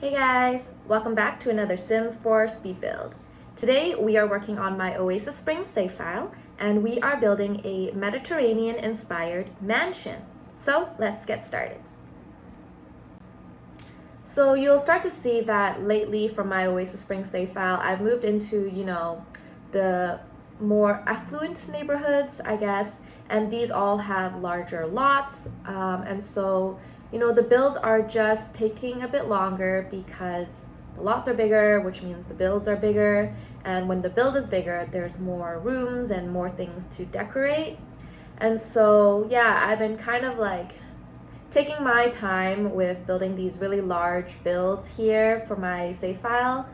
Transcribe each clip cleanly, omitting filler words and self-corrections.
Hey guys, welcome back to another Sims 4 speed build. Today we are working on my Oasis Springs save file and we are building a Mediterranean inspired mansion. So let's get started. So you'll start to see that lately from my Oasis Springs save file, I've moved into, the more affluent neighborhoods, I guess, and these all have larger lots. And so the builds are just taking a bit longer because the lots are bigger, which means the builds are bigger. And when the build is bigger, there's more rooms and more things to decorate. And so, yeah, I've been kind of like taking my time with building these really large builds here for my save file.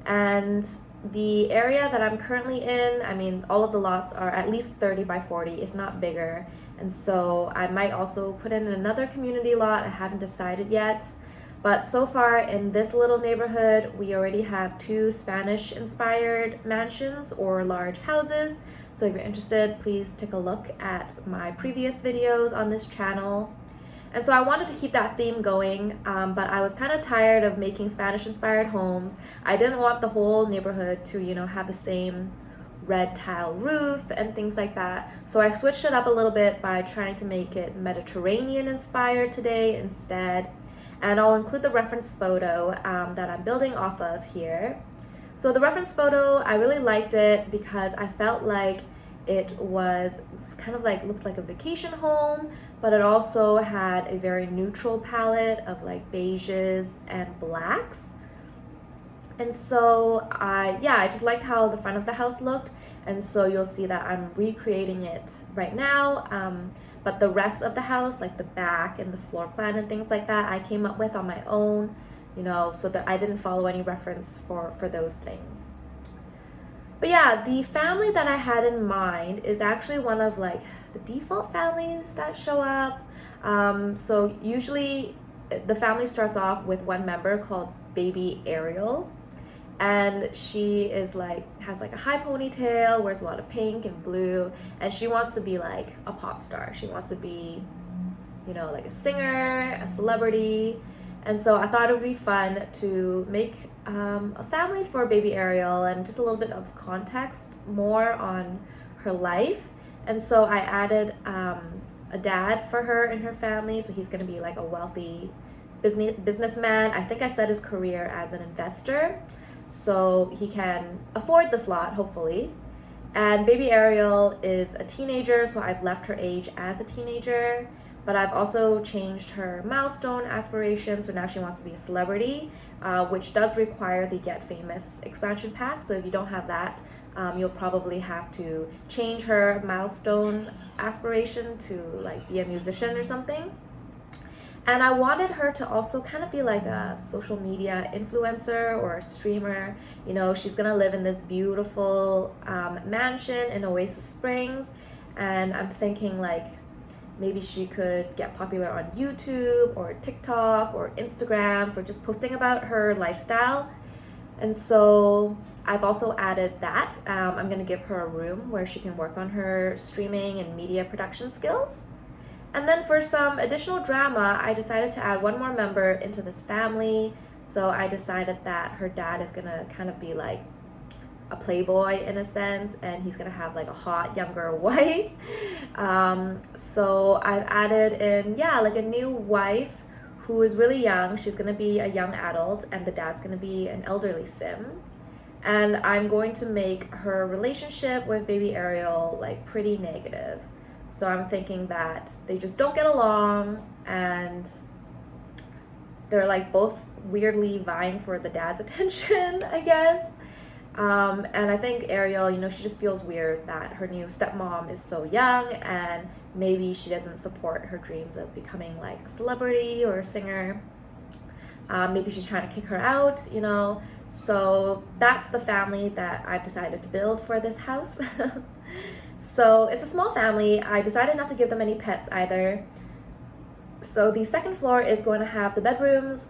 And the area that I'm currently in, I mean, all of the lots are at least 30 by 40, if not bigger. And so I might also put in another community lot. I haven't decided yet. But so far in this little neighborhood, we already have 2 Spanish-inspired mansions or large houses. So if you're interested, please take a look at my previous videos on this channel. And so I wanted to keep that theme going, but I was kind of tired of making Spanish-inspired homes. I didn't want the whole neighborhood to, have the same red tile roof and things like that. So I switched it up a little bit by trying to make it Mediterranean inspired today instead. And I'll include the reference photo that I'm building off of here. So the reference photo, I really liked it because I felt like it was kind of like looked like a vacation home, but it also had a very neutral palette of like beiges and blacks. And so I just liked how the front of the house looked, and so you'll see that I'm recreating it right now, but the rest of the house, like the back and the floor plan and things like that, I came up with on my own, so that I didn't follow any reference for those things. But yeah, the family that I had in mind is actually one of like the default families that show up. So usually the family starts off with one member called baby Ariel. And she is has like a high ponytail, wears a lot of pink and blue, and she wants to be like a pop star. She wants to be, like a singer, a celebrity. And so I thought it would be fun to make a family for baby Ariel and just a little bit of context more on her life. And so I added a dad for her and her family. So he's going to be like a wealthy businessman. I think I said his career as an investor, so he can afford this lot, hopefully. And baby Ariel is a teenager, so I've left her age as a teenager, but I've also changed her milestone aspiration, so now she wants to be a celebrity, which does require the Get Famous expansion pack. So if you don't have that, you'll probably have to change her milestone aspiration to like be a musician or something. And I wanted her to also kind of be like a social media influencer or a streamer. She's gonna live in this beautiful mansion in Oasis Springs, and I'm thinking like maybe she could get popular on YouTube or TikTok or Instagram for just posting about her lifestyle. And so I've also added that. I'm gonna give her a room where she can work on her streaming and media production skills. And then for some additional drama, I decided to add one more member into this family. So I decided that her dad is gonna kind of be like a playboy in a sense, and he's gonna have like a hot younger wife. So I've added in, like a new wife who is really young. She's gonna be a young adult, and the dad's gonna be an elderly sim. And I'm going to make her relationship with baby Ariel like pretty negative. So I'm thinking that they just don't get along, and they're like both weirdly vying for the dad's attention, I guess. And I think Ariel, she just feels weird that her new stepmom is so young, and maybe she doesn't support her dreams of becoming like a celebrity or a singer. Maybe she's trying to kick her out, So that's the family that I've decided to build for this house. So it's a small family. I decided not to give them any pets either. So the second floor is going to have the bedrooms.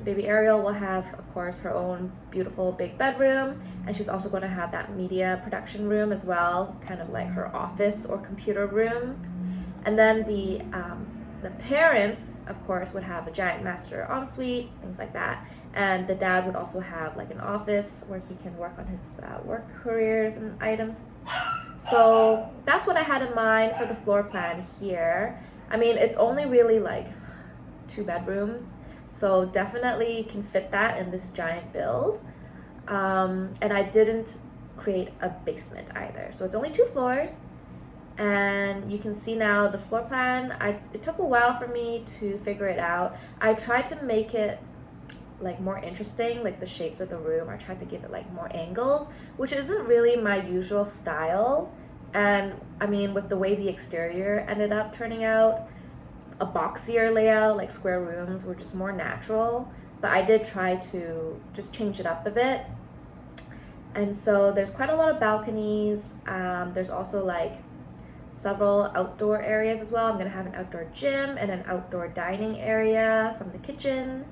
Baby Ariel will have, of course, her own beautiful big bedroom, and she's also going to have that media production room as well, kind of like her office or computer room. And then the parents, of course, would have a giant master ensuite, things like that. and the dad would also have like an office where he can work on his work careers and items. So that's what I had in mind for the floor plan here. I mean, it's only really like 2 bedrooms, so definitely can fit that in this giant build. And I didn't create a basement either, so it's only 2 floors. And you can see now the floor plan. It took a while for me to figure it out. I tried to make it like more interesting, like the shapes of the room. I tried to give it like more angles, which isn't really my usual style. And I mean, with the way the exterior ended up turning out, a boxier layout, like square rooms, were just more natural. But I did try to just change it up a bit. And so there's quite a lot of balconies. There's also like several outdoor areas as well. I'm gonna have an outdoor gym and an outdoor dining area from the kitchen.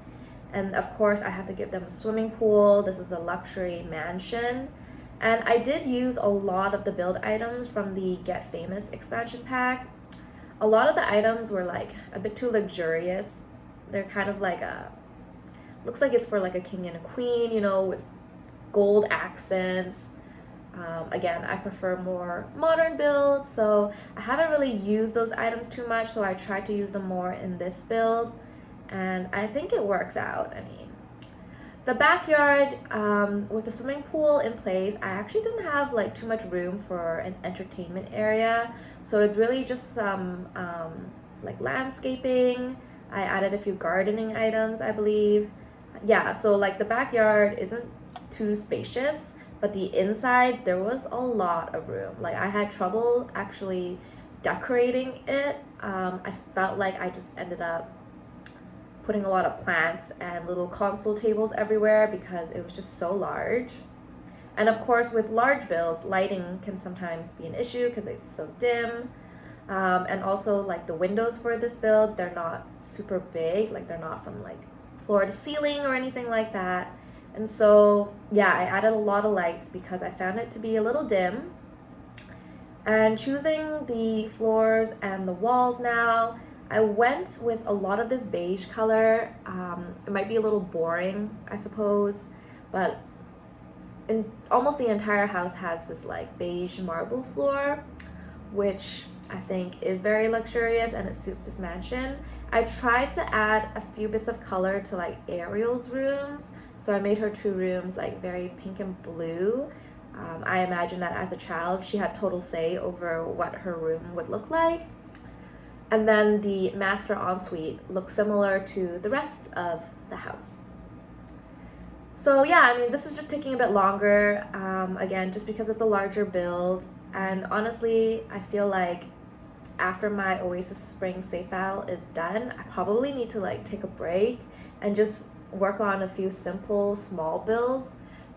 And of course I have to give them a swimming pool. This is a luxury mansion. And I did use a lot of the build items from the Get Famous expansion pack. A lot of the items were like a bit too luxurious. They're kind of like looks like it's for like a king and a queen, you know, with gold accents. Again, I prefer more modern builds, so I haven't really used those items too much, so I tried to use them more in this build, and I think it works out. I mean, the backyard with the swimming pool in place, I actually didn't have like too much room for an entertainment area, so it's really just some like landscaping. I added a few gardening items, I believe. Yeah, so like the backyard isn't too spacious, but the inside, there was a lot of room. Like I had trouble actually decorating it. I felt like I just ended up putting a lot of plants and little console tables everywhere because it was just so large. And of course, with large builds, lighting can sometimes be an issue because it's so dim. And also like the windows for this build, they're not super big. Like they're not from like floor to ceiling or anything like that. And so, yeah, I added a lot of lights because I found it to be a little dim. And choosing the floors and the walls now, I went with a lot of this beige color. It might be a little boring, I suppose, but almost the entire house has this like beige marble floor, which I think is very luxurious and it suits this mansion. I tried to add a few bits of color to like Ariel's rooms. So I made her 2 rooms like very pink and blue. I imagine that as a child, she had total say over what her room would look like. And then the master ensuite looks similar to the rest of the house. So yeah, I mean, this is just taking a bit longer, again, just because it's a larger build. And honestly, I feel like after my Oasis Spring save file is done, I probably need to like take a break and just work on a few simple small builds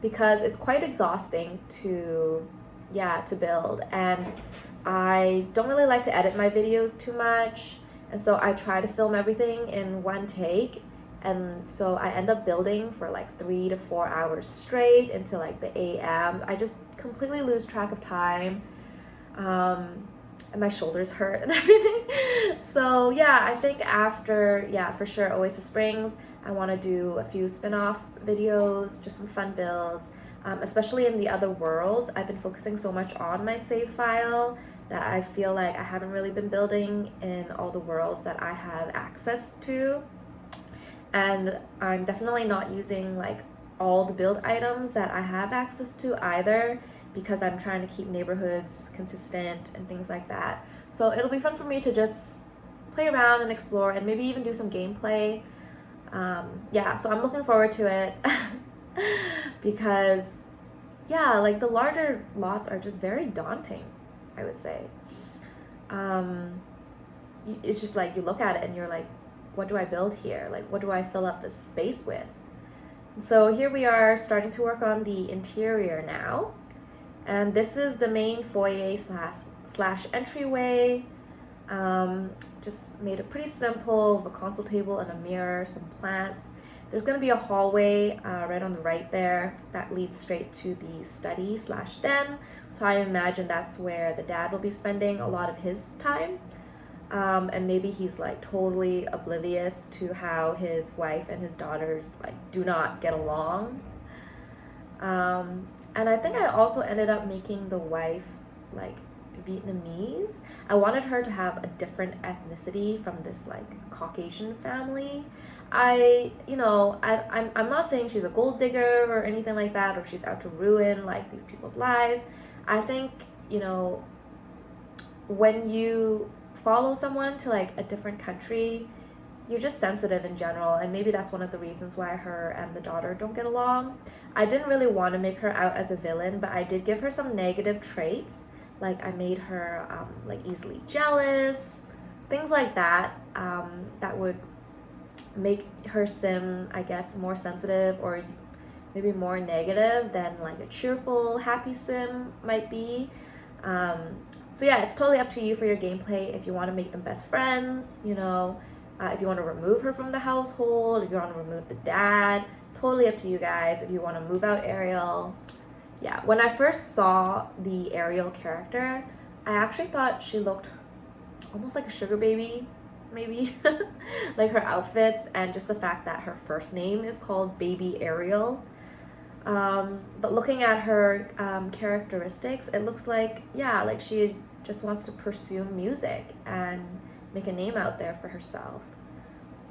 because it's quite exhausting to build, and I don't really like to edit my videos too much, and so I try to film everything in one take, and so I end up building for like 3 to 4 hours straight until like the AM. I just completely lose track of time, and my shoulders hurt and everything. So yeah, I think after, for sure, Oasis Springs, I want to do a few spin-off videos, just some fun builds, especially in the other worlds. I've been focusing so much on my save file that I feel like I haven't really been building in all the worlds that I have access to. And I'm definitely not using like all the build items that I have access to either, because I'm trying to keep neighborhoods consistent and things like that. So it'll be fun for me to just play around and explore and maybe even do some gameplay. So I'm looking forward to it because like the larger lots are just very daunting, I would say. It's just like you look at it and you're like, what do I build here? Like, what do I fill up this space with? So here we are starting to work on the interior now. And this is the main foyer slash entryway. Just made it pretty simple with a console table and a mirror, some plants. There's going to be a hallway right on the right there that leads straight to the study slash den. So I imagine that's where the dad will be spending a lot of his time. And maybe he's like totally oblivious to how his wife and his daughters like do not get along. And I think I also ended up making the wife like Vietnamese. I wanted her to have a different ethnicity from this like Caucasian family. I'm not saying she's a gold digger or anything like that, or she's out to ruin like these people's lives. I think, when you follow someone to like a different country, you're just sensitive in general, and maybe that's one of the reasons why her and the daughter don't get along. I didn't really want to make her out as a villain, but I did give her some negative traits. Like I made her like easily jealous, things like that, that would make her sim, I guess, more sensitive or maybe more negative than like a cheerful, happy sim might be. So yeah, it's totally up to you for your gameplay. If you want to make them best friends, if you want to remove her from the household, if you want to remove the dad, totally up to you guys. If you want to move out Ariel. Yeah, when I first saw the Ariel character, I actually thought she looked almost like a sugar baby, maybe. Like her outfits and just the fact that her first name is called Baby Ariel. But looking at her characteristics, it looks like, like she just wants to pursue music and make a name out there for herself.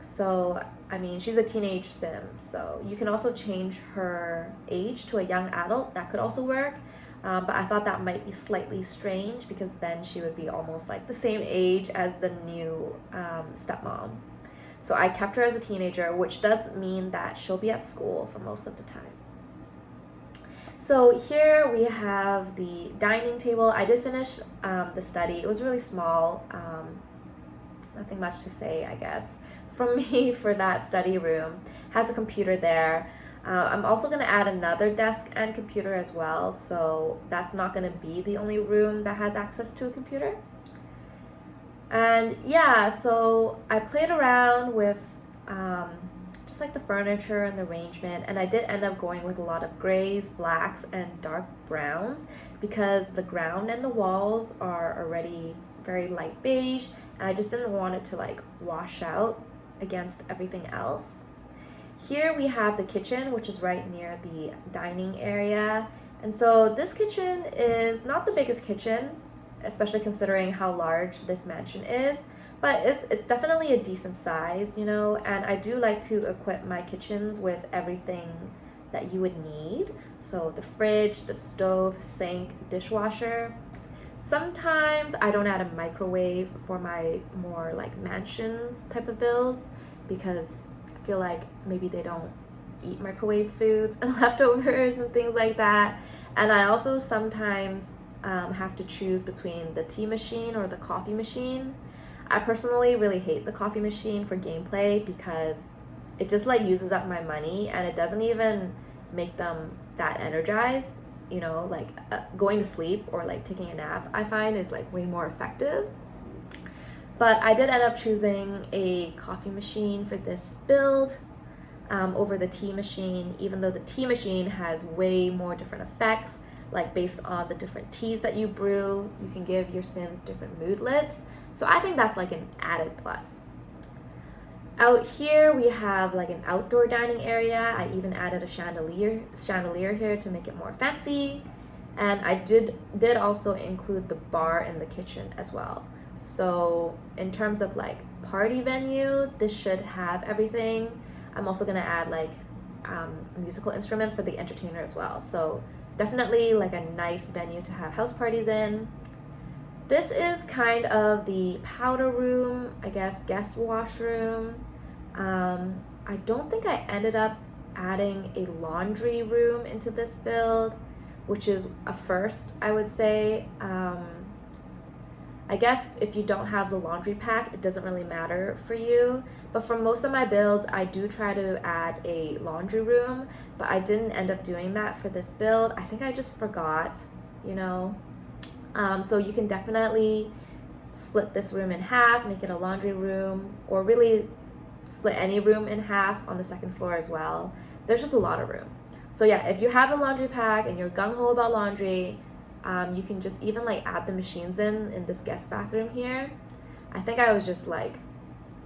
So, I mean, she's a teenage sim, so you can also change her age to a young adult. That could also work. But I thought that might be slightly strange because then she would be almost like the same age as the new stepmom. So I kept her as a teenager, which does mean that she'll be at school for most of the time. So here we have the dining table. I did finish the study. It was really small. Nothing much to say, I guess, from me for that study room. Has a computer there. I'm also going to add another desk and computer as well. So that's not going to be the only room that has access to a computer. And yeah, so I played around with just like the furniture and the arrangement, and I did end up going with a lot of grays, blacks, and dark browns because the ground and the walls are already very light beige, and I just didn't want it to like wash out against everything else. Here we have the kitchen, which is right near the dining area, and so this kitchen is not the biggest kitchen, especially considering how large this mansion is. But it's definitely a decent size, and I do like to equip my kitchens with everything that you would need. So the fridge, the stove, sink, dishwasher. Sometimes I don't add a microwave for my more like mansions type of builds because I feel like maybe they don't eat microwave foods and leftovers and things like that. And I also sometimes have to choose between the tea machine or the coffee machine. I personally really hate the coffee machine for gameplay because it just like uses up my money and it doesn't even make them that energized. Like going to sleep or like taking a nap, I find is like way more effective. But I did end up choosing a coffee machine for this build over the tea machine, even though the tea machine has way more different effects. Like based on the different teas that you brew, you can give your sims different moodlets. So I think that's like an added plus. Out here we have like an outdoor dining area. I even added a chandelier here to make it more fancy. And I did also include the bar in the kitchen as well. So in terms of like party venue, this should have everything. I'm also gonna add like musical instruments for the entertainer as well. So definitely like a nice venue to have house parties in. This is kind of the powder room, I guess, guest washroom. I don't think I ended up adding a laundry room into this build, which is a first, I would say. I guess if you don't have the laundry pack, it doesn't really matter for you. But for most of my builds, I do try to add a laundry room, but I didn't end up doing that for this build. I think I just forgot, So you can definitely split this room in half, make it a laundry room, or really split any room in half on the second floor as well. There's just a lot of room. So yeah, if you have a laundry pack and you're gung-ho about laundry, you can just even like add the machines in this guest bathroom here. I think I was just like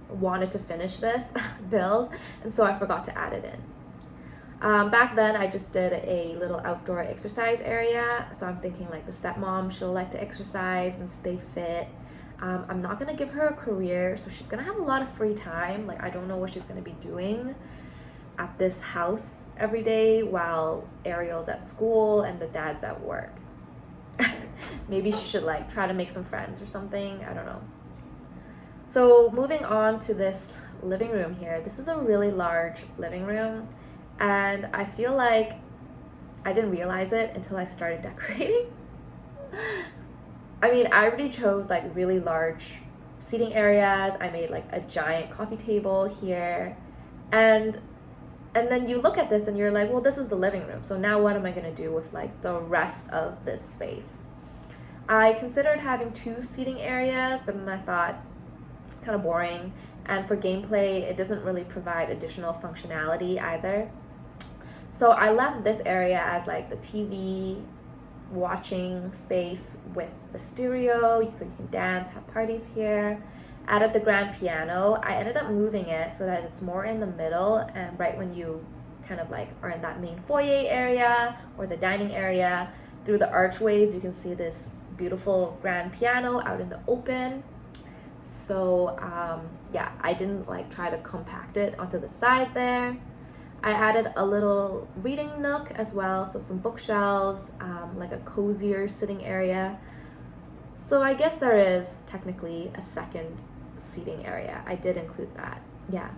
wanted to finish this build, and so I forgot to add it in. Back then I just did a little outdoor exercise area, so I'm thinking like the stepmom, she'll like to exercise and stay fit. I'm not gonna give her a career, so she's gonna have a lot of free time. Like, I don't know what she's gonna be doing at this house every day while Ariel's at school and the dad's at work. Maybe she should like try to make some friends or something, I don't know. So moving on to this living room here. This is a really large living room, and I feel like I didn't realize it until I started decorating. I mean, I already chose like really large seating areas. I made like a giant coffee table here, and then you look at this and you're like, well, this is the living room, so now what am I gonna do with like the rest of this space? I considered having 2 seating areas, but then I thought it's kind of boring, and for gameplay it doesn't really provide additional functionality either. So I left this area as like the TV watching space with the stereo, so you can dance, have parties here. Added the grand piano. I ended up moving it so that it's more in the middle, and right when you kind of like are in that main foyer area or the dining area, through the archways you can see this beautiful grand piano out in the open. So yeah, I didn't like try to compact it onto the side there. I added a little reading nook as well, so some bookshelves, like a cozier sitting area. So I guess there is technically a second seating area. I did include that, yeah.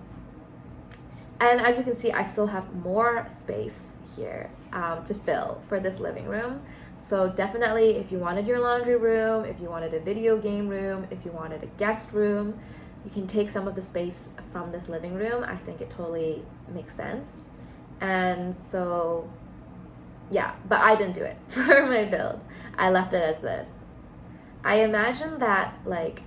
And as you can see, I still have more space here to fill for this living room. So definitely, if you wanted your laundry room, if you wanted a video game room, if you wanted a guest room, you can take some of the space from this living room. I think it totally makes sense. And so yeah, but I didn't do it for my build. I left it as this. I imagine that, like,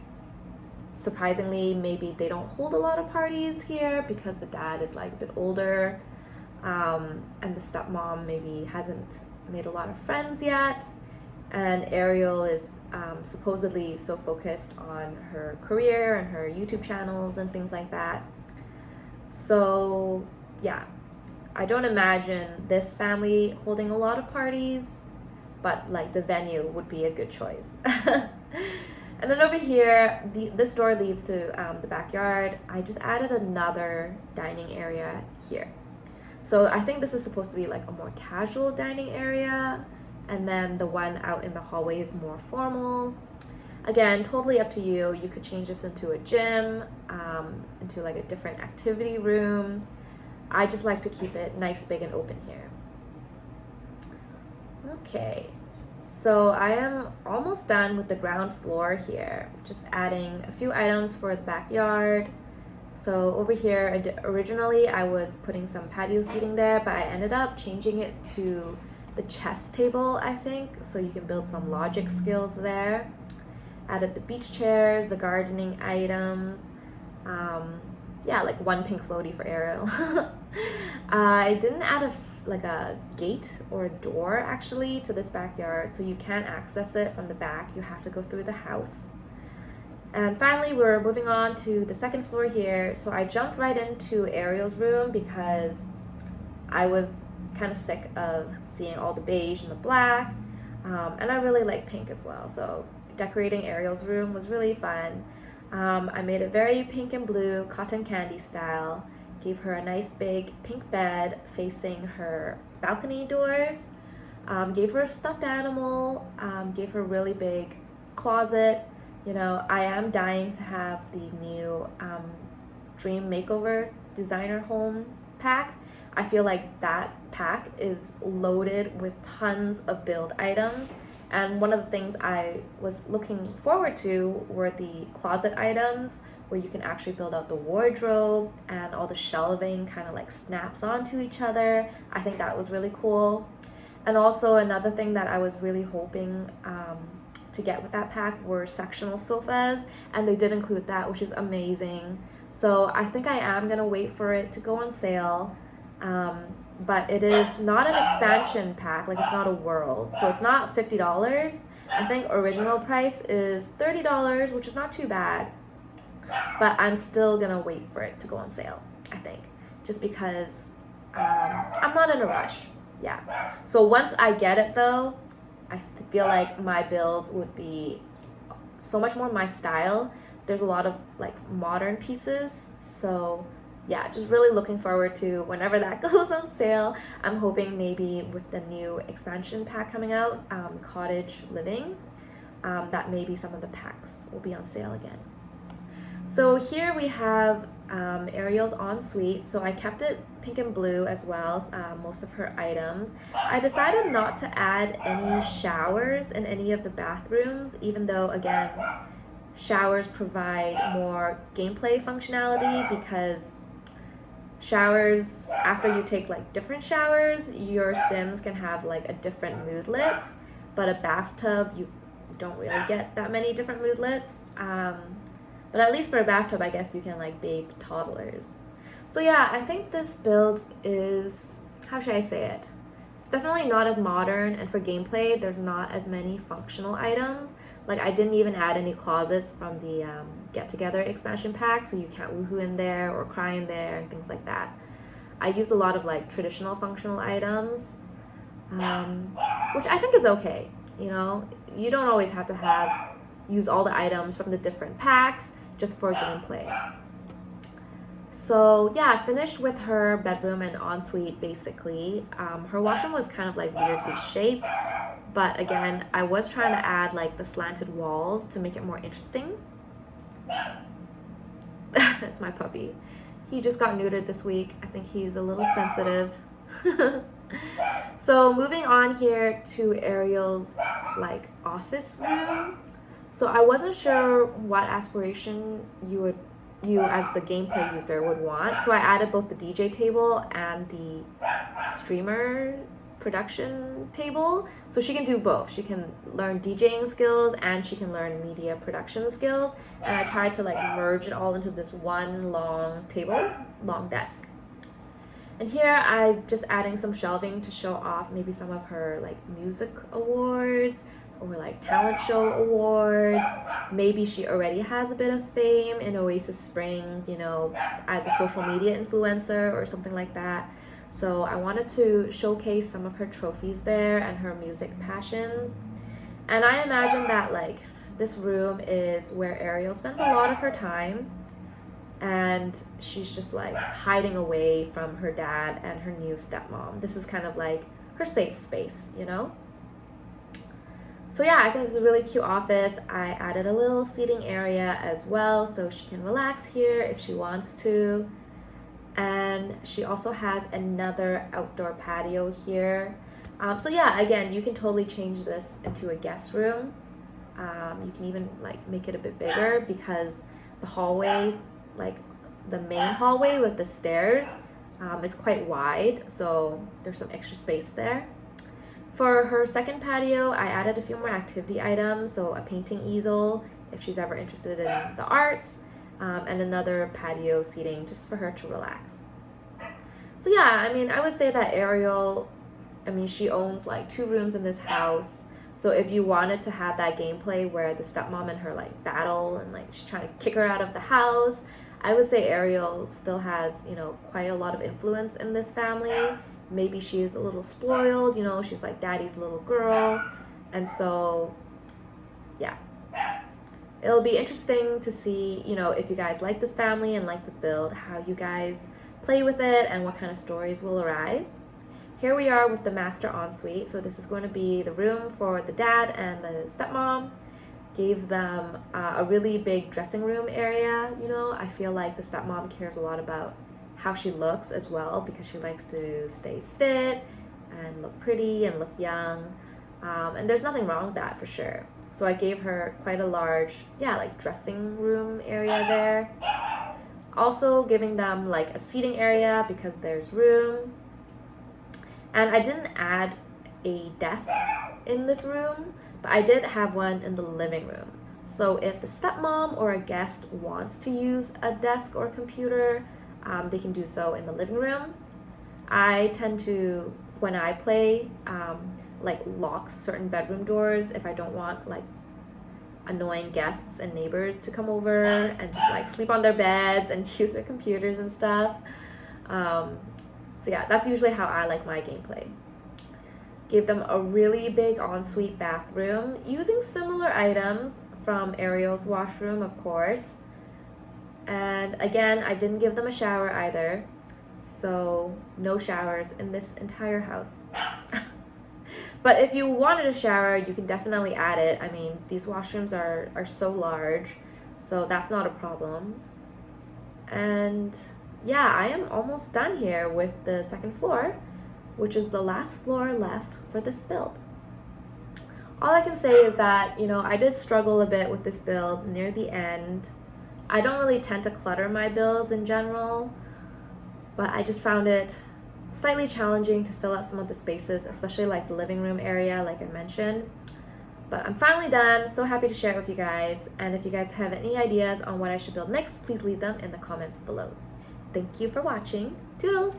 surprisingly, maybe they don't hold a lot of parties here because the dad is like a bit older, and the stepmom maybe hasn't made a lot of friends yet, and Ariel is supposedly so focused on her career and her YouTube channels and things like that. So yeah, I don't imagine this family holding a lot of parties, but like the venue would be a good choice. And then over here, this door leads to the backyard. I just added another dining area here. So I think this is supposed to be like a more casual dining area, and then the one out in the hallway is more formal. Again, totally up to you. You could change this into a gym, into like a different activity room. I just like to keep it nice, big, and open here. Okay, so I am almost done with the ground floor here. Just adding a few items for the backyard. So over here, originally I was putting some patio seating there, but I ended up changing it to the chess table, I think, so you can build some logic skills there. Added the beach chairs, the gardening items, yeah, like one pink floaty for Ariel. I didn't add a gate or a door actually to this backyard, so you can't access it from the back. You have to go through the house. And finally, we're moving on to the second floor here. So I jumped right into Ariel's room because I was kind of sick of seeing all the beige and the black, and I really like pink as well. So decorating Ariel's room was really fun. I made it very pink and blue, cotton candy style. Gave her a nice big pink bed facing her balcony doors. Gave her a stuffed animal. Gave her a really big closet. You know, I am dying to have the new Dream Makeover Designer Home pack. I feel like that pack is loaded with tons of build items. And one of the things I was looking forward to were the closet items, where you can actually build out the wardrobe and all the shelving kind of like snaps onto each other. I think that was really cool. And also another thing that I was really hoping to get with that pack were sectional sofas, and they did include that, which is amazing. So I think I am gonna wait for it to go on sale. But it is not an expansion pack, like it's not a world, so it's not $50. I think original price is $30, which is not too bad. but I'm still gonna wait for it to go on sale, I think, just because I'm not in a rush. Yeah. So once I get it though, I feel like my build would be so much more my style. There's a lot of like modern pieces, so yeah, just really looking forward to whenever that goes on sale. I'm hoping maybe with the new expansion pack coming out, Cottage Living, that maybe some of the packs will be on sale again. So here we have Ariel's ensuite. So I kept it pink and blue as well, most of her items. I decided not to add any showers in any of the bathrooms, even though, again, showers provide more gameplay functionality, because showers, after you take like different showers, your Sims can have like a different moodlet, but a bathtub, you don't really get that many different moodlets. But at least for a bathtub, I guess you can like bathe toddlers. So yeah, I think this build is, how should I say it? It's definitely not as modern, and for gameplay, there's not as many functional items. Like I didn't even add any closets from the Get Together expansion pack, so you can't woohoo in there or cry in there and things like that. I used a lot of like traditional functional items, which I think is okay. You know, you don't always have to use all the items from the different packs just for gameplay. So yeah, I finished with her bedroom and ensuite basically. Her washroom was kind of like weirdly shaped, but again, I was trying to add like the slanted walls to make it more interesting. That's my puppy. He just got neutered this week. I think he's a little sensitive. So moving on here to Ariel's like office room. So I wasn't sure what aspiration you as the gameplay user would want. So I added both the DJ table and the streamer production table. So she can do both. She can learn DJing skills and she can learn media production skills. And I tried to like merge it all into this one long desk. And here I'm just adding some shelving to show off maybe some of her like music awards or like talent show awards. Maybe she already has a bit of fame in Oasis Springs, you know, as a social media influencer or something like that. So I wanted to showcase some of her trophies there and her music passions. And I imagine that like this room is where Ariel spends a lot of her time, and she's just like hiding away from her dad and her new stepmom. This is kind of like her safe space, you know? So yeah, I think this is a really cute office. I added a little seating area as well, so she can relax here if she wants to. And she also has another outdoor patio here. So yeah, again, you can totally change this into a guest room. You can even like make it a bit bigger, because the hallway, like the main hallway with the stairs, is quite wide, so there's some extra space there. For her second patio, I added a few more activity items, so a painting easel if she's ever interested in the arts, and another patio seating just for her to relax. So yeah, I mean, I would say that Ariel, I mean, she owns like 2 rooms in this house. So if you wanted to have that gameplay where the stepmom and her like battle and like she's trying to kick her out of the house, I would say Ariel still has, you know, quite a lot of influence in this family. Maybe she's a little spoiled, you know, she's like daddy's little girl. And so, yeah. It'll be interesting to see, you know, if you guys like this family and like this build, how you guys play with it and what kind of stories will arise. Here we are with the master ensuite. So this is going to be the room for the dad and the stepmom. Gave them a really big dressing room area. You know, I feel like the stepmom cares a lot about how she looks as well, because she likes to stay fit and look pretty and look young. And there's nothing wrong with that for sure. So I gave her quite a large, yeah, like dressing room area there. Also giving them like a seating area because there's room. And I didn't add a desk in this room, but I did have one in the living room. So if the stepmom or a guest wants to use a desk or computer, they can do so in the living room. I tend to, when I play, like lock certain bedroom doors if I don't want like annoying guests and neighbors to come over and just like sleep on their beds and use their computers and stuff. So yeah, that's usually how I like my gameplay. Gave them a really big ensuite bathroom using similar items from Ariel's washroom, of course. And again, I didn't give them a shower either, so no showers in this entire house. But if you wanted a shower, you can definitely add it. I mean, these washrooms are so large, so that's not a problem. And yeah, I am almost done here with the second floor, which is the last floor left for this build. All I can say is that, you know, I did struggle a bit with this build near the end. I don't really tend to clutter my builds in general, but I just found it slightly challenging to fill out some of the spaces, especially like the living room area, like I mentioned. But I'm finally done, so happy to share it with you guys. And if you guys have any ideas on what I should build next, please leave them in the comments below. Thank you for watching. Toodles!